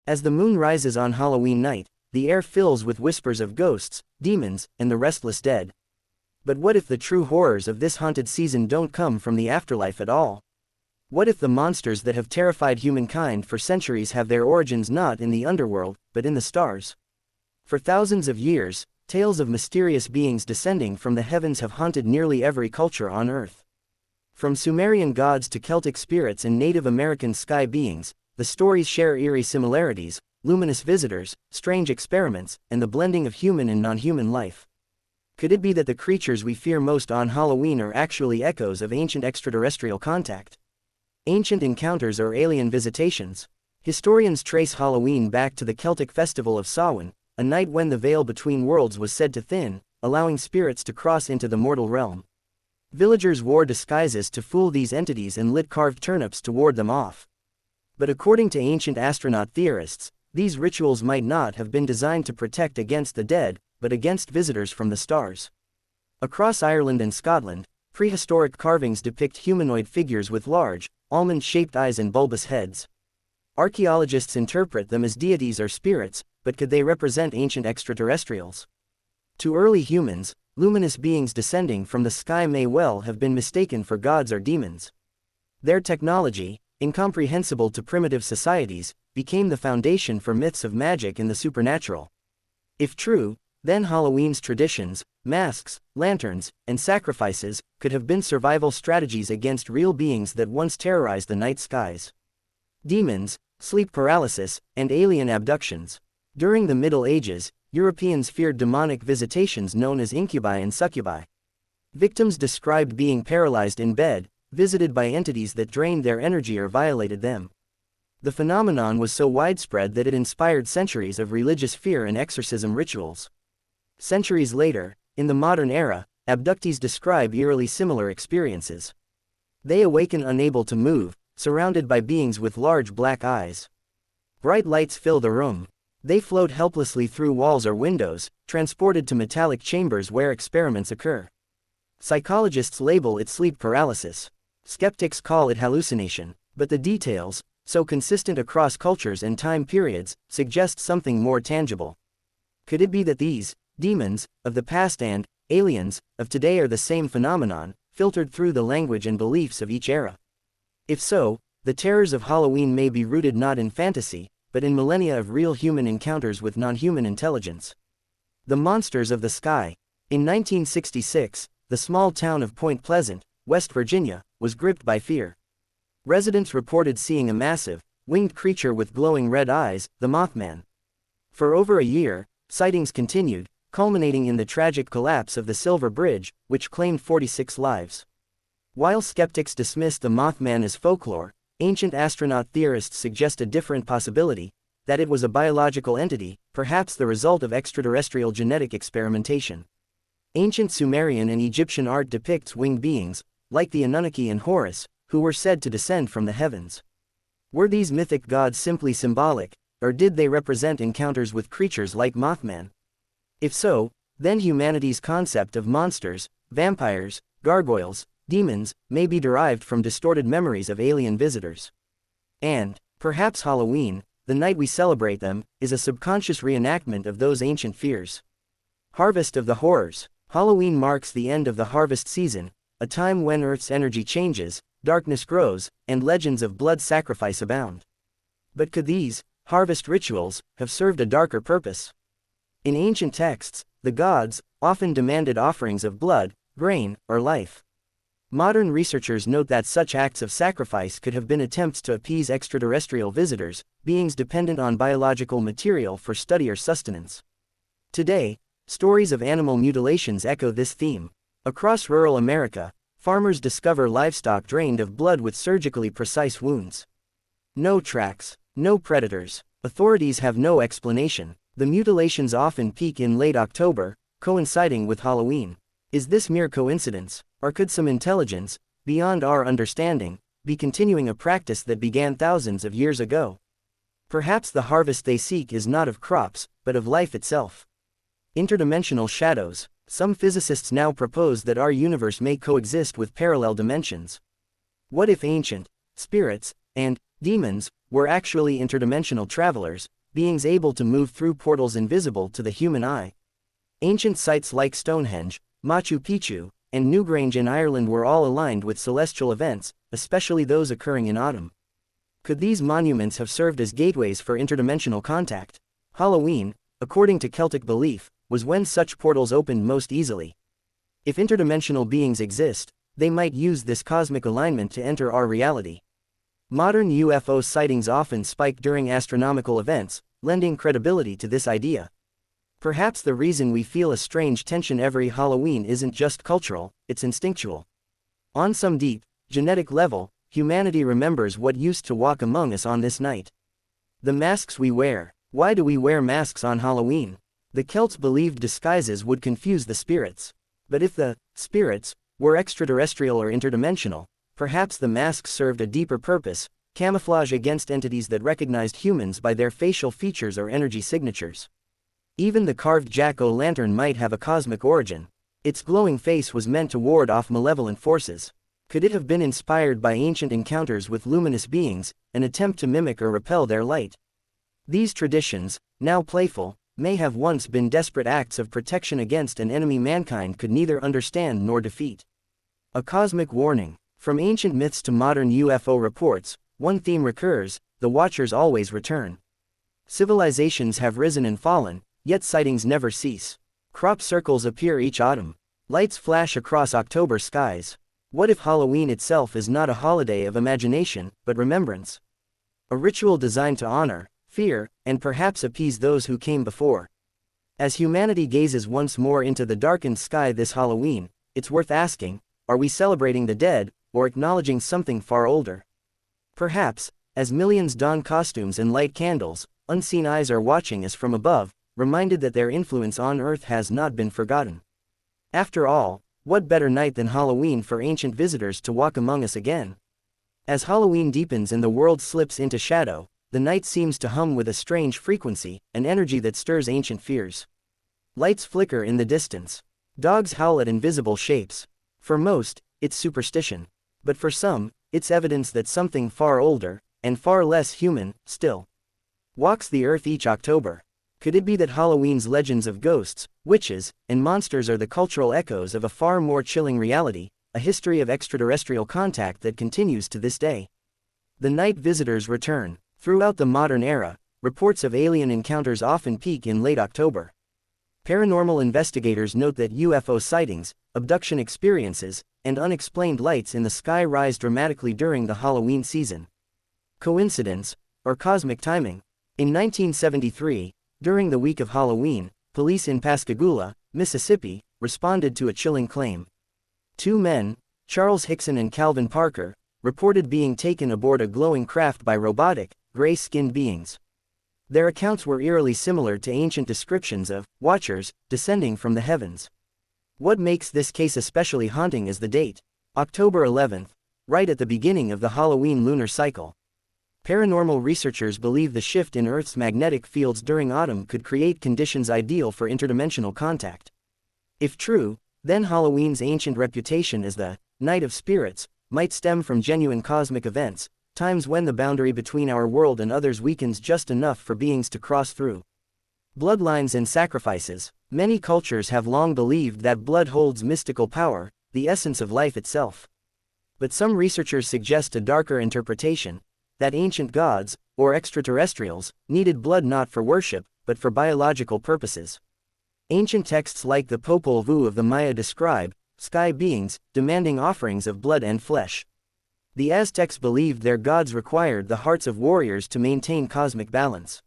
As the moon rises on Halloween night, the air fills with whispers of ghosts, demons, and the restless dead. But what if the true horrors of this haunted season don't come from the afterlife at all? What if the monsters that have terrified humankind for centuries have their origins not in the underworld, but in the stars? For thousands of years, tales of mysterious beings descending from the heavens have haunted nearly every culture on Earth. From Sumerian gods to Celtic spirits and Native American sky beings, the stories share eerie similarities: luminous visitors, strange experiments, and the blending of human and non-human life. Could it be that the creatures we fear most on Halloween are actually echoes of ancient extraterrestrial contact? Ancient encounters or alien visitations? Historians trace Halloween back to the Celtic festival of Samhain, a night when the veil between worlds was said to thin, allowing spirits to cross into the mortal realm. Villagers wore disguises to fool these entities and lit carved turnips to ward them off. But according to ancient astronaut theorists, these rituals might not have been designed to protect against the dead, but against visitors from the stars. Across Ireland and Scotland, prehistoric carvings depict humanoid figures with large, almond-shaped eyes and bulbous heads. Archaeologists interpret them as deities or spirits, but could they represent ancient extraterrestrials? To early humans, luminous beings descending from the sky may well have been mistaken for gods or demons. Their technology, incomprehensible to primitive societies, became the foundation for myths of magic and the supernatural. If true, then Halloween's traditions, masks, lanterns, and sacrifices could have been survival strategies against real beings that once terrorized the night skies. Demons, sleep paralysis, and alien abductions. During the Middle Ages, Europeans feared demonic visitations known as incubi and succubi. Victims described being paralyzed in bed, visited by entities that drained their energy or violated them. The phenomenon was so widespread that it inspired centuries of religious fear and exorcism rituals. Centuries later, in the modern era, abductees describe eerily similar experiences. They awaken unable to move, surrounded by beings with large black eyes. Bright lights fill the room. They float helplessly through walls or windows, transported to metallic chambers where experiments occur. Psychologists label it sleep paralysis. Skeptics call it hallucination, but the details, so consistent across cultures and time periods, suggest something more tangible. Could it be that these demons of the past and aliens of today are the same phenomenon, filtered through the language and beliefs of each era? If so, the terrors of Halloween may be rooted not in fantasy, but in millennia of real human encounters with non-human intelligence. The monsters of the sky. In 1966, the small town of Point Pleasant, West Virginia, was gripped by fear. Residents reported seeing a massive, winged creature with glowing red eyes, the Mothman. For over a year, sightings continued, culminating in the tragic collapse of the Silver Bridge, which claimed 46 lives. While skeptics dismissed the Mothman as folklore, ancient astronaut theorists suggest a different possibility, that it was a biological entity, perhaps the result of extraterrestrial genetic experimentation. Ancient Sumerian and Egyptian art depicts winged beings, like the Anunnaki and Horus, who were said to descend from the heavens. Were these mythic gods simply symbolic, or did they represent encounters with creatures like Mothman? If so, then humanity's concept of monsters, vampires, gargoyles, demons, may be derived from distorted memories of alien visitors. And, perhaps Halloween, the night we celebrate them, is a subconscious reenactment of those ancient fears. Harvest of the Horrors. Halloween marks the end of the harvest season, a time when Earth's energy changes, darkness grows, and legends of blood sacrifice abound. But could these harvest rituals have served a darker purpose? In ancient texts, the gods often demanded offerings of blood, grain, or life. Modern researchers note that such acts of sacrifice could have been attempts to appease extraterrestrial visitors, beings dependent on biological material for study or sustenance. Today, stories of animal mutilations echo this theme. Across rural America, farmers discover livestock drained of blood with surgically precise wounds. No tracks, no predators. Authorities have no explanation. The mutilations often peak in late October, coinciding with Halloween. Is this mere coincidence, or could some intelligence, beyond our understanding, be continuing a practice that began thousands of years ago? Perhaps the harvest they seek is not of crops, but of life itself. Interdimensional shadows. Some physicists now propose that our universe may coexist with parallel dimensions. What if ancient spirits and Demons were actually interdimensional travelers, beings able to move through portals invisible to the human eye. Ancient sites like Stonehenge, Machu Picchu, and Newgrange in Ireland were all aligned with celestial events, especially those occurring in autumn. Could these monuments have served as gateways for interdimensional contact? Halloween, according to Celtic belief, was when such portals opened most easily. If interdimensional beings exist, they might use this cosmic alignment to enter our reality. Modern UFO sightings often spike during astronomical events, lending credibility to this idea. Perhaps the reason we feel a strange tension every Halloween isn't just cultural, it's instinctual. On some deep, genetic level, humanity remembers what used to walk among us on this night. The masks we wear. Why do we wear masks on Halloween? The Celts believed disguises would confuse the spirits. But if the spirits were extraterrestrial or interdimensional, perhaps the masks served a deeper purpose, camouflage against entities that recognized humans by their facial features or energy signatures. Even the carved jack-o'-lantern might have a cosmic origin. Its glowing face was meant to ward off malevolent forces. Could it have been inspired by ancient encounters with luminous beings, an attempt to mimic or repel their light? These traditions, now playful, may have once been desperate acts of protection against an enemy mankind could neither understand nor defeat. A cosmic warning. From ancient myths to modern UFO reports, one theme recurs: the Watchers always return. Civilizations have risen and fallen, yet sightings never cease. Crop circles appear each autumn. Lights flash across October skies. What if Halloween itself is not a holiday of imagination, but remembrance? A ritual designed to honor, fear, and perhaps appease those who came before. As humanity gazes once more into the darkened sky this Halloween, it's worth asking, are we celebrating the dead, or acknowledging something far older? Perhaps, as millions don costumes and light candles, unseen eyes are watching us from above, reminded that their influence on Earth has not been forgotten. After all, what better night than Halloween for ancient visitors to walk among us again? As Halloween deepens and the world slips into shadow, the night seems to hum with a strange frequency, an energy that stirs ancient fears. Lights flicker in the distance. Dogs howl at invisible shapes. For most, it's superstition. But for some, it's evidence that something far older, and far less human, still walks the earth each October. Could it be that Halloween's legends of ghosts, witches, and monsters are the cultural echoes of a far more chilling reality, a history of extraterrestrial contact that continues to this day? The night visitors return. Throughout the modern era, reports of alien encounters often peak in late October. Paranormal investigators note that UFO sightings, abduction experiences, and unexplained lights in the sky rise dramatically during the Halloween season. Coincidence, or cosmic timing? In 1973, during the week of Halloween, police in Pascagoula, Mississippi, responded to a chilling claim. Two men, Charles Hickson and Calvin Parker, reported being taken aboard a glowing craft by robotic, gray-skinned beings. Their accounts were eerily similar to ancient descriptions of watchers descending from the heavens. What makes this case especially haunting is the date, October 11th, right at the beginning of the Halloween lunar cycle. Paranormal researchers believe the shift in Earth's magnetic fields during autumn could create conditions ideal for interdimensional contact. If true, then Halloween's ancient reputation as the Night of Spirits might stem from genuine cosmic events, times when the boundary between our world and others weakens just enough for beings to cross through. Bloodlines and sacrifices. Many cultures have long believed that blood holds mystical power, the essence of life itself. But some researchers suggest a darker interpretation, that ancient gods, or extraterrestrials, needed blood not for worship, but for biological purposes. Ancient texts like the Popol Vuh of the Maya describe sky beings demanding offerings of blood and flesh. The Aztecs believed their gods required the hearts of warriors to maintain cosmic balance.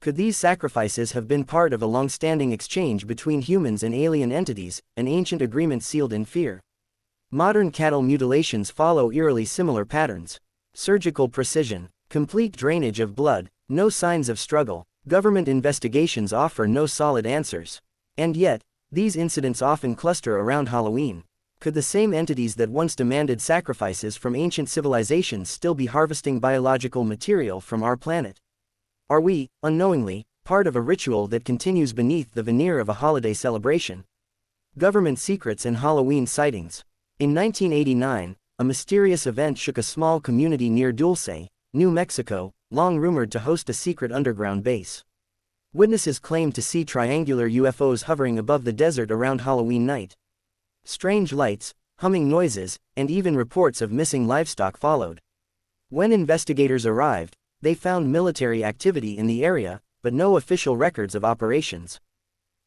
Could these sacrifices have been part of a long-standing exchange between humans and alien entities, an ancient agreement sealed in fear? Modern cattle mutilations follow eerily similar patterns. Surgical precision, complete drainage of blood, no signs of struggle. Government investigations offer no solid answers. And yet, these incidents often cluster around Halloween. Could the same entities that once demanded sacrifices from ancient civilizations still be harvesting biological material from our planet? Are we, unknowingly, part of a ritual that continues beneath the veneer of a holiday celebration? Government secrets and Halloween sightings. In 1989, a mysterious event shook a small community near Dulce, New Mexico, long rumored to host a secret underground base. Witnesses claimed to see triangular UFOs hovering above the desert around Halloween night. Strange lights, humming noises, and even reports of missing livestock followed. When investigators arrived, they found military activity in the area, but no official records of operations.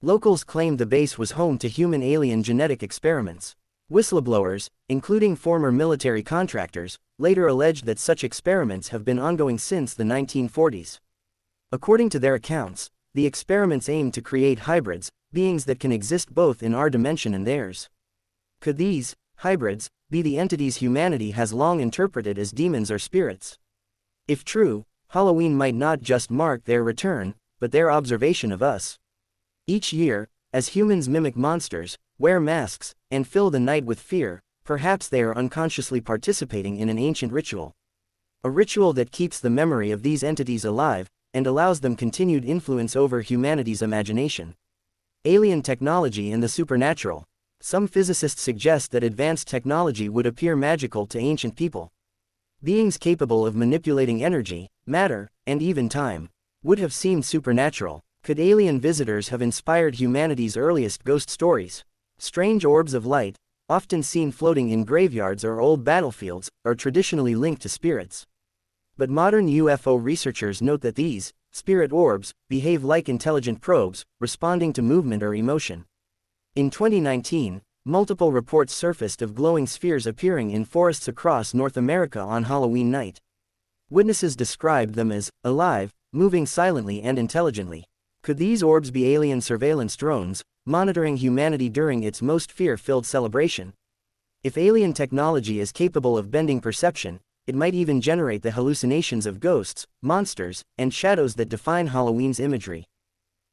Locals claimed the base was home to human-alien genetic experiments. Whistleblowers, including former military contractors, later alleged that such experiments have been ongoing since the 1940s. According to their accounts, the experiments aim to create hybrids, beings that can exist both in our dimension and theirs. Could these hybrids be the entities humanity has long interpreted as demons or spirits? If true, Halloween might not just mark their return, but their observation of us. Each year, as humans mimic monsters, wear masks, and fill the night with fear, perhaps they are unconsciously participating in an ancient ritual. A ritual that keeps the memory of these entities alive, and allows them continued influence over humanity's imagination. Alien technology and the supernatural. Some physicists suggest that advanced technology would appear magical to ancient people. Beings capable of manipulating energy, matter, and even time would have seemed supernatural. Could alien visitors have inspired humanity's earliest ghost stories? Strange orbs of light, often seen floating in graveyards or old battlefields, are traditionally linked to spirits. But modern UFO researchers note that these spirit orbs behave like intelligent probes, responding to movement or emotion. In 2019, multiple reports surfaced of glowing spheres appearing in forests across North America on Halloween night. Witnesses described them as alive, moving silently and intelligently. Could these orbs be alien surveillance drones, monitoring humanity during its most fear-filled celebration? If alien technology is capable of bending perception, it might even generate the hallucinations of ghosts, monsters, and shadows that define Halloween's imagery.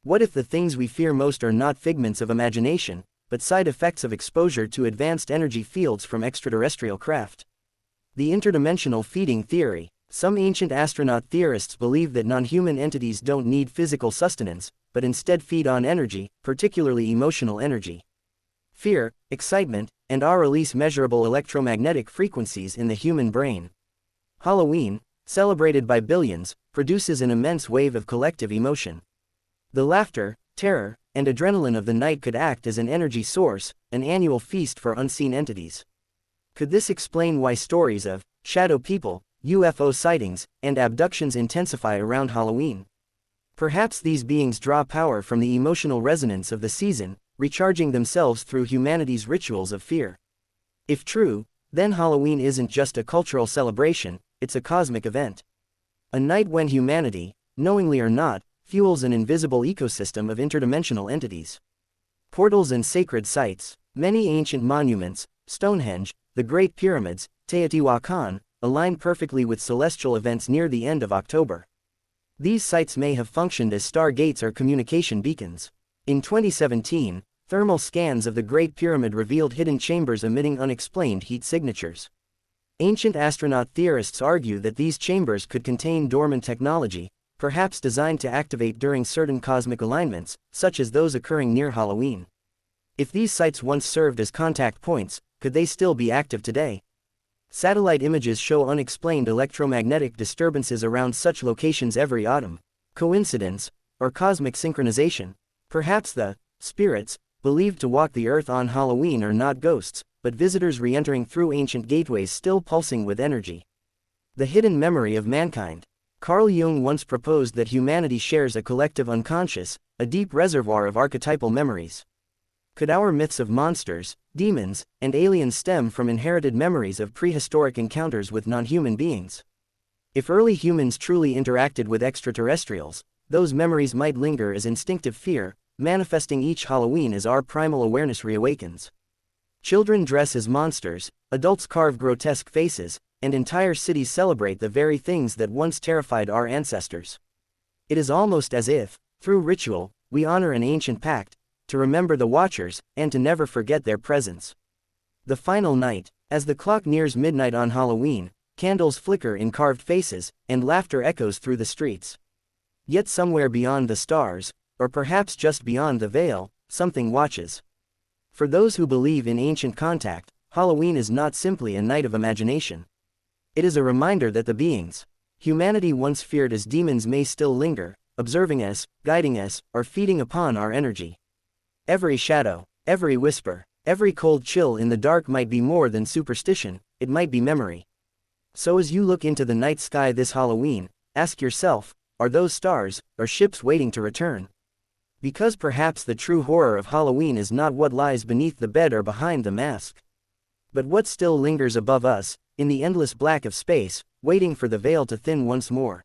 What if the things we fear most are not figments of imagination, but side effects of exposure to advanced energy fields from extraterrestrial craft? The interdimensional feeding theory. Some ancient astronaut theorists believe that non-human entities don't need physical sustenance, but instead feed on energy, particularly emotional energy. Fear, excitement, and awe release measurable electromagnetic frequencies in the human brain. Halloween, celebrated by billions, produces an immense wave of collective emotion. The laughter, terror, and adrenaline of the night could act as an energy source, an annual feast for unseen entities. Could this explain why stories of shadow people, UFO sightings, and abductions intensify around Halloween? Perhaps these beings draw power from the emotional resonance of the season, recharging themselves through humanity's rituals of fear. If true, then Halloween isn't just a cultural celebration, it's a cosmic event. A night when humanity, knowingly or not, fuels an invisible ecosystem of interdimensional entities. Portals and sacred sites. Many ancient monuments, Stonehenge, the Great Pyramids, Teotihuacan, align perfectly with celestial events near the end of October. These sites may have functioned as stargates or communication beacons. In 2017, thermal scans of the Great Pyramid revealed hidden chambers emitting unexplained heat signatures. Ancient astronaut theorists argue that these chambers could contain dormant technology, perhaps designed to activate during certain cosmic alignments, such as those occurring near Halloween. If these sites once served as contact points, could they still be active today? Satellite images show unexplained electromagnetic disturbances around such locations every autumn. Coincidence, or cosmic synchronization? Perhaps the spirits believed to walk the earth on Halloween are not ghosts, but visitors re-entering through ancient gateways still pulsing with energy. The hidden memory of mankind. Carl Jung once proposed that humanity shares a collective unconscious, a deep reservoir of archetypal memories. Could our myths of monsters, demons, and aliens stem from inherited memories of prehistoric encounters with non-human beings? If early humans truly interacted with extraterrestrials, those memories might linger as instinctive fear, manifesting each Halloween as our primal awareness reawakens. Children dress as monsters, adults carve grotesque faces, and entire cities celebrate the very things that once terrified our ancestors. It is almost as if, through ritual, we honor an ancient pact, to remember the watchers, and to never forget their presence. The final night. As the clock nears midnight on Halloween, candles flicker in carved faces, and laughter echoes through the streets. Yet somewhere beyond the stars, or perhaps just beyond the veil, something watches. For those who believe in ancient contact, Halloween is not simply a night of imagination. It is a reminder that the beings Humanity once feared as demons may still linger, observing us, guiding us, or feeding upon our energy. Every shadow, every whisper, every cold chill in the dark might be more than superstition, it might be memory. So as you look into the night sky this Halloween, ask yourself, are those stars, or ships waiting to return? Because perhaps the true horror of Halloween is not what lies beneath the bed or behind the mask, but what still lingers above us, in the endless black of space, waiting for the veil to thin once more.